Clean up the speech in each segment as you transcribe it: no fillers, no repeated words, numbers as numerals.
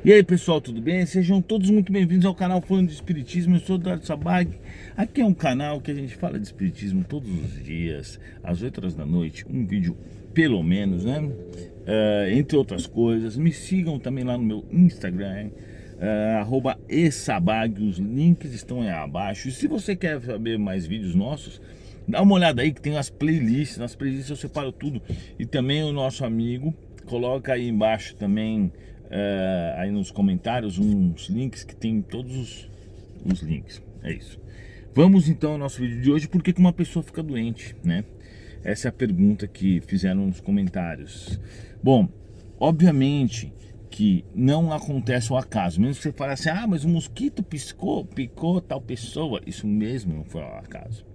E aí pessoal, tudo bem? Sejam todos muito bem-vindos ao canal Falando de Espiritismo. Eu sou o Eduardo Sabag. Aqui é um canal que a gente fala de Espiritismo todos os dias, às 8 horas da noite, um vídeo pelo menos, né? Entre outras coisas, me sigam também lá no meu Instagram, @esabag, os links estão aí abaixo. E se você quer saber mais vídeos nossos, dá uma olhada aí que tem as playlists. Nas playlists eu separo tudo. E também o nosso amigo coloca aí embaixo também, aí nos comentários, uns links que tem todos os links. É isso. Vamos então ao nosso vídeo de hoje. Por que uma pessoa fica doente, né? Essa é a pergunta que fizeram nos comentários. Bom, obviamente que não acontece o acaso. Mesmo que você fale assim, mas o mosquito picou tal pessoa. Isso mesmo não foi ao acaso.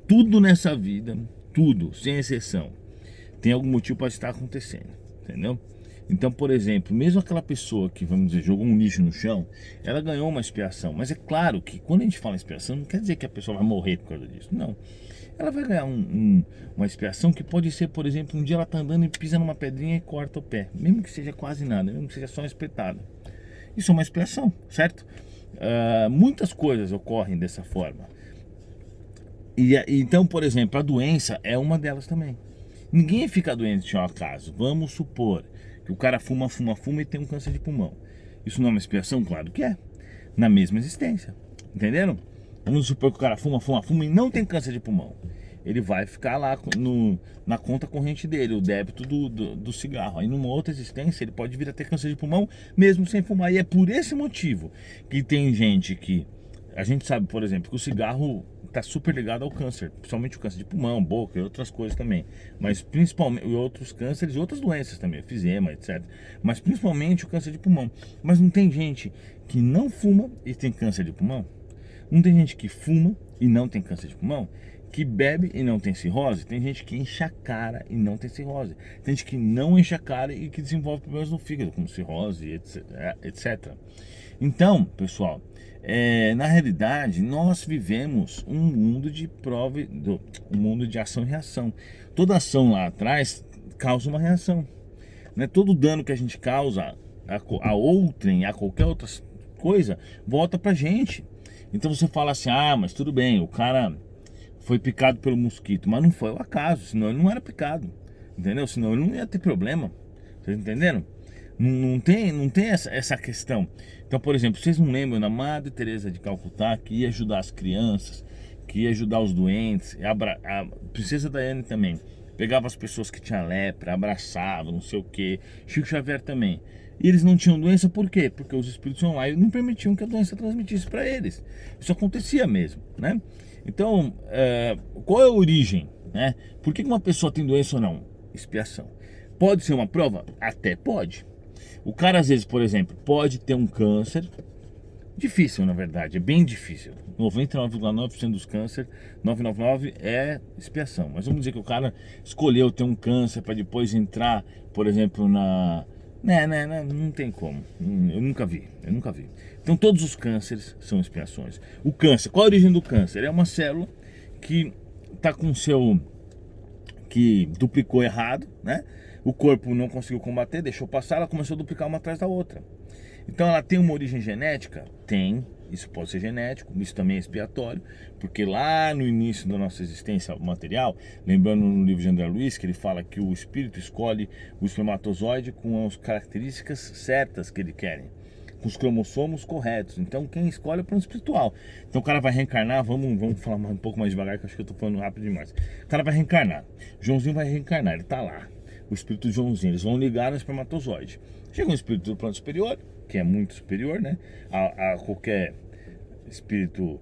Tudo nessa vida, tudo, sem exceção, tem algum motivo para estar acontecendo, entendeu? Então, por exemplo, mesmo aquela pessoa que, vamos dizer, jogou um lixo no chão, ela ganhou uma expiação. Mas é claro que quando a gente fala em expiação, não quer dizer que a pessoa vai morrer por causa disso. Não. Ela vai ganhar uma expiação que pode ser, por exemplo, um dia ela tá andando e pisa numa pedrinha e corta o pé. Mesmo que seja quase nada, mesmo que seja só uma espetada. Isso é uma expiação, certo? Muitas coisas ocorrem dessa forma. Então, por exemplo, a doença é uma delas também. Ninguém fica doente ao acaso. Vamos supor que o cara fuma e tem um câncer de pulmão. Isso não é uma expiação? Claro que é. Na mesma existência. Entenderam? Vamos supor que o cara fuma e não tem câncer de pulmão. Ele vai ficar lá na conta corrente dele, o débito do cigarro. Aí numa outra existência ele pode vir a ter câncer de pulmão mesmo sem fumar. E é por esse motivo que tem gente que... A gente sabe, por exemplo, que o cigarro está super ligado ao câncer, principalmente o câncer de pulmão, boca e outras coisas também, mas principalmente outros cânceres e outras doenças também, efizema, etc. Mas principalmente o câncer de pulmão. Mas não tem gente que não fuma e tem câncer de pulmão? Não tem gente que fuma e não tem câncer de pulmão? Que bebe e não tem cirrose? Tem gente que enche a cara e não tem cirrose. Tem gente que não enche a cara e que desenvolve problemas no fígado, como cirrose, etc. Então, pessoal, na realidade, nós vivemos um mundo de prova, um mundo de ação e reação. Toda ação lá atrás causa uma reação, né? Todo dano que a gente causa a outrem, a qualquer outra coisa, volta pra gente. Então você fala assim, mas tudo bem, o cara foi picado pelo mosquito, mas não foi o acaso, senão ele não era picado, entendeu? Senão ele não ia ter problema, vocês entenderam? Não tem essa questão. Então, por exemplo, vocês não lembram da Madre Teresa de Calcutá, que ia ajudar as crianças, que ia ajudar os doentes, a Princesa Diana também, pegava as pessoas que tinham lepra, abraçava, não sei o que, Chico Xavier também. E eles não tinham doença, por quê? Porque os espíritos online não permitiam que a doença transmitisse para eles. Isso acontecia mesmo, né? Então, qual é a origem, né? Por que uma pessoa tem doença ou não? Expiação. Pode ser uma prova? Até pode. O cara, às vezes, por exemplo, pode ter um câncer. Difícil, na verdade, é bem difícil. 99,9% dos cânceres, 999 é expiação. Mas vamos dizer que o cara escolheu ter um câncer para depois entrar, por exemplo, não tem como. Eu nunca vi. Então todos os cânceres são expiações. O câncer, qual a origem do câncer? É uma célula que está com que duplicou errado, né? O corpo não conseguiu combater, deixou passar, ela começou a duplicar uma atrás da outra. Então ela tem uma origem genética? Tem, isso pode ser genético, isso também é expiatório, porque lá no início da nossa existência material, lembrando no livro de André Luiz, que ele fala que o espírito escolhe o espermatozoide com as características certas que ele quer, com os cromossomos corretos. Então quem escolhe é o plano espiritual. Então o cara vai reencarnar, vamos falar um pouco mais devagar, que eu acho que eu tô falando rápido demais. O cara vai reencarnar, Joãozinho vai reencarnar, ele tá lá, o espírito de Joãozinho, eles vão ligar no espermatozoide. Chega um espírito do plano superior, que é muito superior, né, a qualquer espírito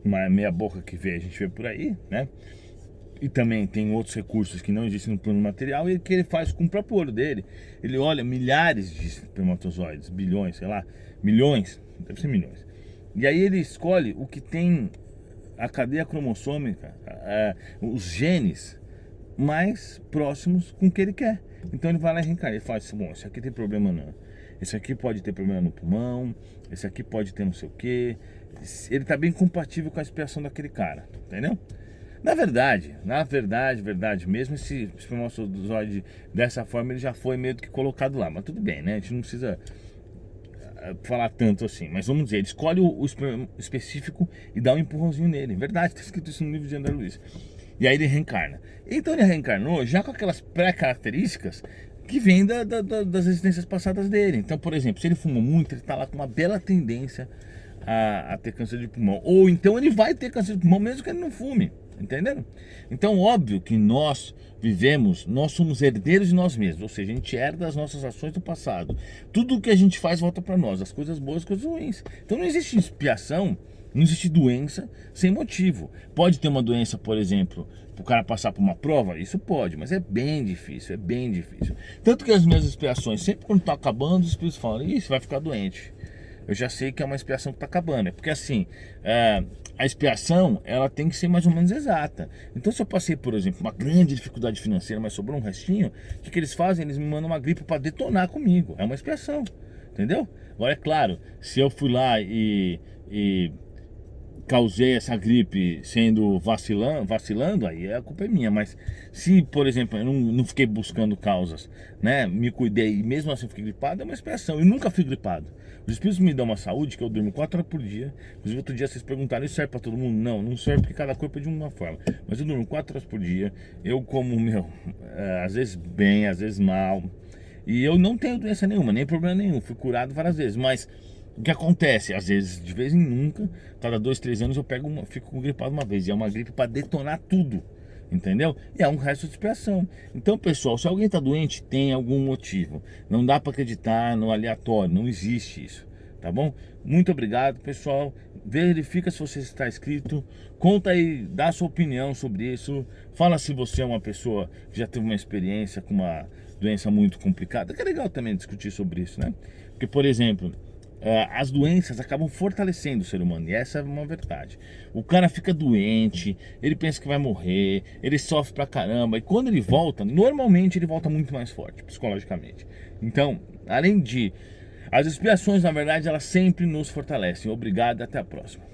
meia boca que a gente vê por aí, né? E também tem outros recursos que não existem no plano material, e que ele faz com o próprio olho dele. Ele olha milhares de espermatozoides, bilhões, sei lá, milhões, deve ser milhões. E aí ele escolhe o que tem a cadeia cromossômica, os genes mais próximos com o que ele quer. Então ele vai lá e reencarna. Ele fala assim, bom, esse aqui tem problema não. Esse aqui pode ter problema no pulmão, esse aqui pode ter não sei o que. Ele está bem compatível com a expiação daquele cara, entendeu? Na verdade mesmo, esse espermatozoide dessa forma ele já foi meio que colocado lá, mas tudo bem, né? A gente não precisa falar tanto assim, mas vamos dizer, ele escolhe o específico e dá um empurrãozinho nele. Verdade, está escrito isso no livro de André Luiz. E aí ele reencarna. Então ele reencarnou já com aquelas pré-características que vêm das existências passadas dele. Então, por exemplo, se ele fuma muito, ele está lá com uma bela tendência a ter câncer de pulmão. Ou então ele vai ter câncer de pulmão mesmo que ele não fume. Entenderam? Então, óbvio que nós somos herdeiros de nós mesmos, ou seja, a gente herda as nossas ações do passado. Tudo o que a gente faz volta para nós, as coisas boas, as coisas ruins. Então não existe expiação, não existe doença sem motivo. Pode ter uma doença, por exemplo, para o cara passar por uma prova? Isso pode, mas é bem difícil, é bem difícil. Tanto que as minhas expiações, sempre quando está acabando, os espíritos falam, ih, você vai ficar doente. Eu já sei que é uma expiação que está acabando. É porque assim, a expiação, ela tem que ser mais ou menos exata. Então se eu passei, por exemplo, uma grande dificuldade financeira, mas sobrou um restinho, o que eles fazem? Eles me mandam uma gripe para detonar comigo. É uma expiação, entendeu? Agora é claro, se eu fui lá e causei essa gripe sendo vacilando, aí a culpa é minha. Mas se, por exemplo, eu não fiquei buscando causas, né, me cuidei e mesmo assim fiquei gripado, é uma expiação. Eu nunca fui gripado. Os espíritos me dão uma saúde que eu durmo 4 horas por dia. Inclusive outro dia vocês perguntaram, isso serve pra todo mundo? Não serve porque cada corpo é de uma forma. Mas eu durmo 4 horas por dia. Eu como, às vezes bem, às vezes mal. E eu não tenho doença nenhuma, nem problema nenhum. Fui curado várias vezes, mas o que acontece? Às vezes, de vez em nunca, cada 2, 3 anos eu fico gripado uma vez. E é uma gripe para detonar tudo, entendeu? E é um resto de expiação. Então, pessoal, se alguém está doente, tem algum motivo. Não dá para acreditar no aleatório, não existe isso, tá bom? Muito obrigado, pessoal. Verifica se você está inscrito. Conta aí, dá a sua opinião sobre isso. Fala se você é uma pessoa que já teve uma experiência com uma doença muito complicada. Que é legal também discutir sobre isso, né? Porque, por exemplo, as doenças acabam fortalecendo o ser humano, e essa é uma verdade. O cara fica doente, ele pensa que vai morrer, ele sofre pra caramba, e quando ele volta, normalmente ele volta muito mais forte, psicologicamente. Então, além de... as expiações, na verdade, elas sempre nos fortalecem. Obrigado e até a próxima.